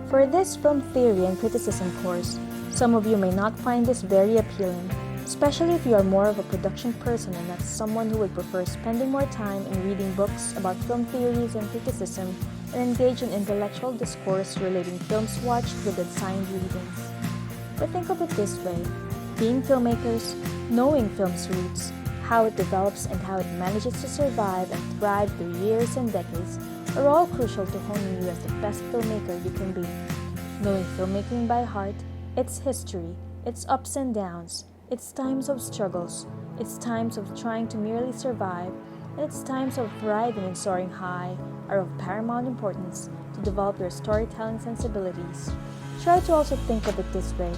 For this film theory and criticism course, some of you may not find this very appealing, especially if you are more of a production person and not someone who would prefer spending more time in reading books about film theories and criticism and engage in intellectual discourse relating films watched with assigned readings. But think of it this way: being filmmakers, knowing film's roots, how it develops and how it manages to survive and thrive through years and decades are all crucial to honing you as the best filmmaker you can be. Knowing filmmaking by heart, its history, its ups and downs, its times of struggles, its times of trying to merely survive, and its times of thriving and soaring high are of paramount importance to develop your storytelling sensibilities. Try to also think of it this way: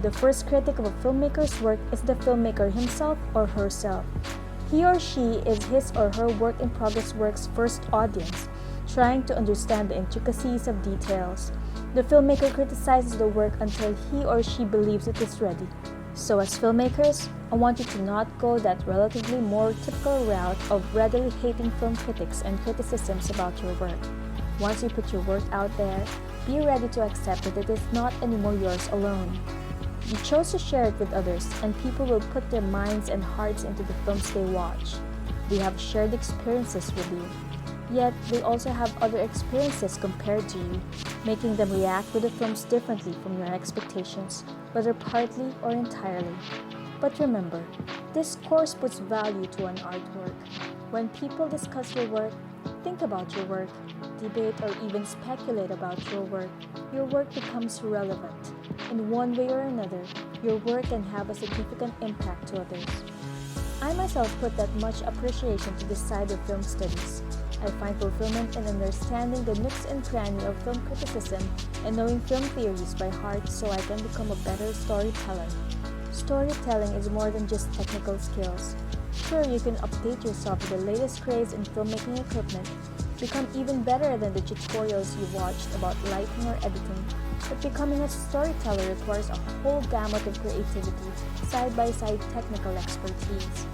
the first critic of a filmmaker's work is the filmmaker himself or herself. He or she is his or her work-in-progress work's first audience, trying to understand the intricacies of details. The filmmaker criticizes the work until he or she believes it is ready. So as filmmakers, I want you to not go that relatively more typical route of readily hating film critics and criticisms about your work. Once you put your work out there, be ready to accept that it is not anymore yours alone. You chose to share it with others, and people will put their minds and hearts into the films they watch. They have shared experiences with you. Yet, they also have other experiences compared to you, making them react to the films differently from your expectations, whether partly or entirely. But remember, this course puts value to an artwork. When people discuss your work, think about your work, debate or even speculate about your work becomes relevant. In one way or another, your work can have a significant impact to others. I myself put that much appreciation to this side of film studies. I find fulfillment in understanding the nooks and crannies of film criticism and knowing film theories by heart so I can become a better storyteller. Storytelling is more than just technical skills. Sure, you can update yourself with the latest craze in filmmaking equipment, become even better than the tutorials you watched about lighting or editing, but becoming a storyteller requires a whole gamut of creativity, side-by-side technical expertise.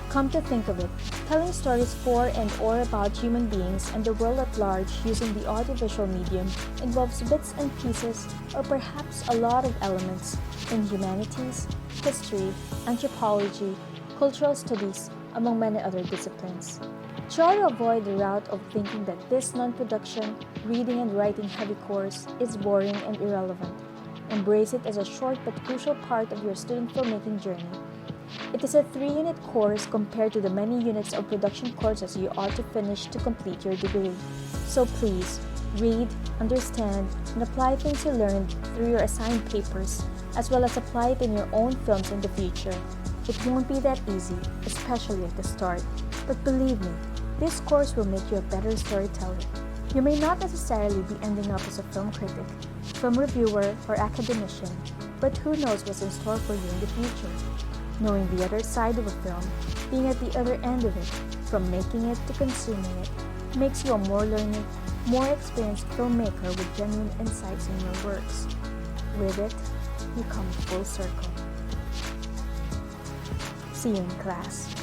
Come to think of it, telling stories for and or about human beings and the world at large using the audiovisual medium involves bits and pieces, or perhaps a lot of elements, in humanities, history, anthropology, cultural studies, among many other disciplines. Try to avoid the route of thinking that this non-production, reading and writing heavy course is boring and irrelevant. Embrace it as a short but crucial part of your student filmmaking journey. It is a 3-unit course compared to the many units of production courses you ought to finish to complete your degree. So please, read, understand, and apply things you learned through your assigned papers, as well as apply it in your own films in the future. It won't be that easy, especially at the start, but believe me, this course will make you a better storyteller. You may not necessarily be ending up as a film critic, film reviewer, or academician, but who knows what's in store for you in the future. Knowing the other side of a film, being at the other end of it, from making it to consuming it, makes you a more learned, more experienced filmmaker with genuine insights in your works. With it, you come full circle. See you in class.